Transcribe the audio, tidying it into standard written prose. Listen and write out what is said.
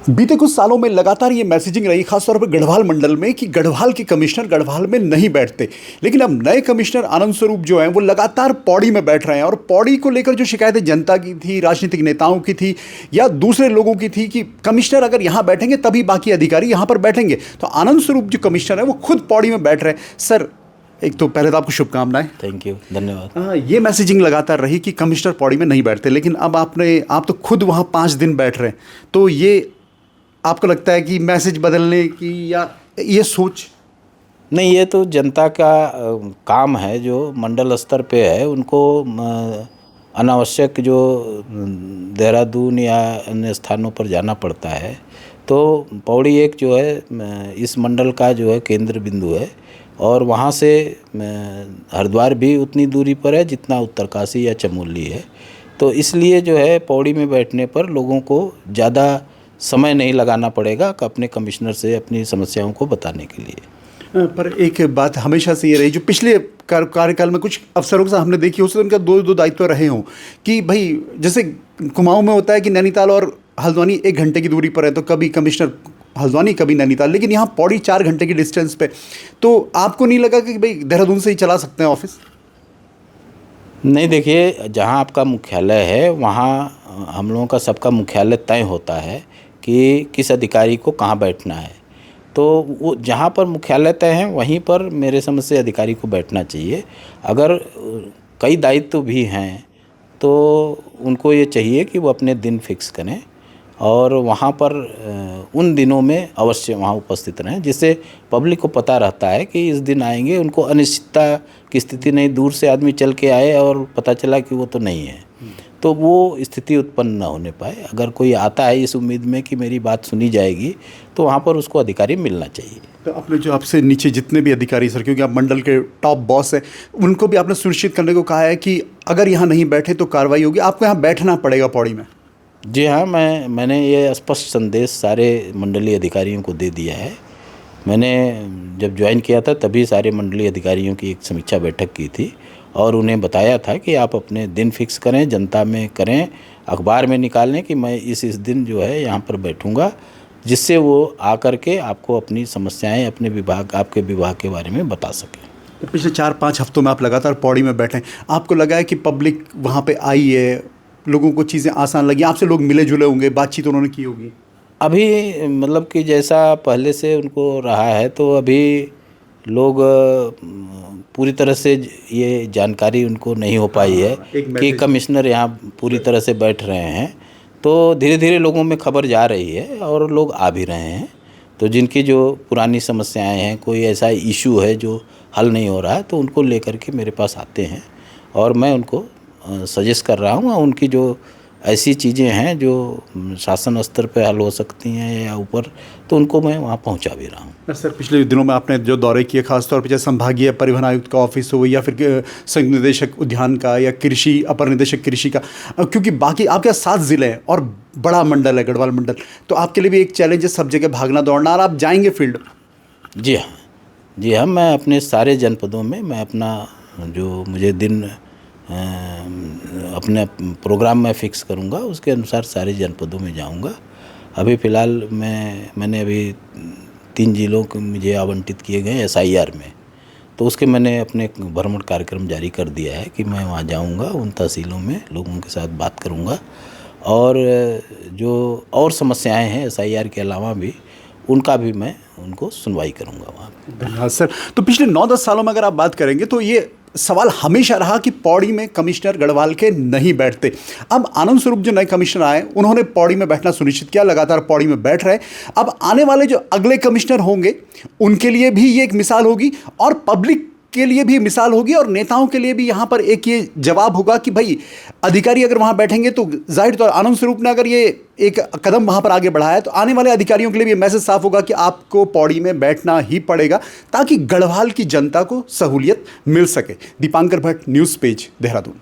बीते कुछ सालों में लगातार ये मैसेजिंग रही, खासतौर पर गढ़वाल मंडल में, कि गढ़वाल के कमिश्नर गढ़वाल में नहीं बैठते। लेकिन अब नए कमिश्नर आनंद स्वरूप जो हैं वो लगातार पौड़ी में बैठ रहे हैं, और पौड़ी को लेकर जो शिकायतें जनता की थी, राजनीतिक नेताओं की थी या दूसरे लोगों की थी कि कमिश्नर अगर यहाँ बैठेंगे तभी बाकी अधिकारी यहाँ पर बैठेंगे, तो आनंद स्वरूप जो कमिश्नर है वो खुद पौड़ी में बैठ रहे हैं। सर, एक तो पहले तो आपको शुभकामनाएं। थैंक यू, धन्यवाद। ये मैसेजिंग लगातार रही कि कमिश्नर पौड़ी में नहीं बैठते, लेकिन अब आप तो खुद वहाँ 5 दिन बैठ रहे हैं, तो ये आपको लगता है कि मैसेज बदलने की या ये सोच? नहीं, ये तो जनता का काम है, जो मंडल स्तर पे है उनको अनावश्यक जो देहरादून या अन्य स्थानों पर जाना पड़ता है। तो पौड़ी एक जो है इस मंडल का जो है केंद्र बिंदु है, और वहाँ से हरिद्वार भी उतनी दूरी पर है जितना उत्तरकाशी या चमोली है। तो इसलिए जो है पौड़ी में बैठने पर लोगों को ज़्यादा समय नहीं लगाना पड़ेगा अपने कमिश्नर से अपनी समस्याओं को बताने के लिए। पर एक बात हमेशा से ये रही, जो पिछले कार्यकाल में कुछ अफसरों से हमने देखी, उससे उनका दो दायित्व रहे हों कि भाई जैसे कुमाऊं में होता है कि नैनीताल और हल्द्वानी 1 घंटे की दूरी पर है, तो कभी कमिश्नर हल्द्वानी कभी नैनीताल, लेकिन यहाँ पौड़ी 4 घंटे की डिस्टेंस पे। तो आपको नहीं लगा कि भाई देहरादून से ही चला सकते हैं ऑफिस? नहीं, देखिए, जहाँ आपका मुख्यालय है वहाँ हम लोगों का सबका मुख्यालय तय होता है कि किस अधिकारी को कहाँ बैठना है। तो वो जहाँ पर मुख्यालय तय है वहीं पर मेरे समझ से अधिकारी को बैठना चाहिए। अगर कई दायित्व भी हैं तो उनको ये चाहिए कि वो अपने दिन फिक्स करें और वहाँ पर उन दिनों में अवश्य वहाँ उपस्थित रहें, जिससे पब्लिक को पता रहता है कि इस दिन आएंगे। उनको अनिश्चितता की स्थिति नहीं, दूर से आदमी चल के आए और पता चला कि वो तो नहीं है, तो वो स्थिति उत्पन्न न होने पाए। अगर कोई आता है इस उम्मीद में कि मेरी बात सुनी जाएगी, तो वहाँ पर उसको अधिकारी मिलना चाहिए। तो आपने जो आपसे नीचे जितने भी अधिकारी, सर, क्योंकि आप मंडल के टॉप बॉस हैं, उनको भी आपने सुनिश्चित करने को कहा है कि अगर यहाँ नहीं बैठे तो कार्रवाई होगी, आपको यहाँ बैठना पड़ेगा पौड़ी में? जी हाँ, मैंने ये स्पष्ट संदेश सारे मंडलीय अधिकारियों को दे दिया है। मैंने जब ज्वाइन किया था तभी सारे मंडलीय अधिकारियों की एक समीक्षा बैठक की थी और उन्हें बताया था कि आप अपने दिन फिक्स करें, जनता में करें, अखबार में निकालें कि मैं इस दिन जो है यहाँ पर बैठूँगा, जिससे वो आकर के आपको अपनी समस्याएं अपने विभाग, आपके विभाग के बारे में बता सकें। तो पिछले 4-5 हफ्तों में आप लगातार पौड़ी में बैठे हैं, आपको लगा है कि पब्लिक वहाँ पे आई है, लोगों को चीज़ें आसान लगी, आपसे लोग मिले जुले होंगे, बातचीत उन्होंने की होगी? अभी मतलब कि जैसा पहले से उनको रहा है, तो अभी लोग पूरी तरह से ये जानकारी उनको नहीं हो पाई है कि कमिश्नर यहाँ पूरी तरह से बैठ रहे हैं। तो धीरे धीरे लोगों में खबर जा रही है और लोग आ भी रहे हैं। तो जिनकी जो पुरानी समस्याएं हैं, कोई ऐसा इशू है जो हल नहीं हो रहा है, तो उनको लेकर के मेरे पास आते हैं और मैं उनको सजेस्ट कर रहा हूँ। उनकी जो ऐसी चीज़ें हैं जो शासन स्तर पे हल हो सकती हैं या ऊपर, तो उनको मैं वहाँ पहुँचा भी रहा हूँ। सर, पिछले दिनों में आपने जो दौरे किए, खासतौर पर जैसे संभागीय परिवहन आयुक्त का ऑफिस हो या फिर संयुक्त निदेशक उद्यान का या कृषि अपर निदेशक कृषि का, क्योंकि बाकी आपके 7 ज़िले हैं और बड़ा मंडल है गढ़वाल मंडल, तो आपके लिए भी एक चैलेंज है सब जगह भागना दौड़ना, और आप जाएंगे फील्ड? जी हाँ, जी हाँ, मैं अपने सारे जनपदों में मैं अपना जो मुझे दिन अपने प्रोग्राम में फ़िक्स करूँगा, उसके अनुसार सारे जनपदों में जाऊँगा। अभी फ़िलहाल मैंने अभी 3 जिलों को मुझे आवंटित किए गए SIR में, तो उसके मैंने अपने भ्रमण कार्यक्रम जारी कर दिया है कि मैं वहाँ जाऊँगा, उन तहसीलों में लोगों के साथ बात करूँगा और जो और समस्याएं हैं SIR के अलावा भी, उनका भी मैं उनको सुनवाई करूँगा वहाँ। धन्यवाद सर। तो पिछले 9-10 सालों में अगर आप बात करेंगे तो ये सवाल हमेशा रहा कि पौड़ी में कमिश्नर गढ़वाल के नहीं बैठते। अब आनंद स्वरूप जो नए कमिश्नर आए, उन्होंने पौड़ी में बैठना सुनिश्चित किया, लगातार पौड़ी में बैठ रहे। अब आने वाले जो अगले कमिश्नर होंगे उनके लिए भी ये एक मिसाल होगी और पब्लिक के लिए भी मिसाल होगी और नेताओं के लिए भी यहाँ पर एक ये जवाब होगा कि भाई अधिकारी अगर वहाँ बैठेंगे तो जाहिर तौर आनंद स्वरूप ने अगर ये एक कदम वहाँ पर आगे बढ़ाया, तो आने वाले अधिकारियों के लिए भी मैसेज साफ होगा कि आपको पौड़ी में बैठना ही पड़ेगा ताकि गढ़वाल की जनता को सहूलियत मिल सके। Dipankar Bhatt, news page, Dehradun.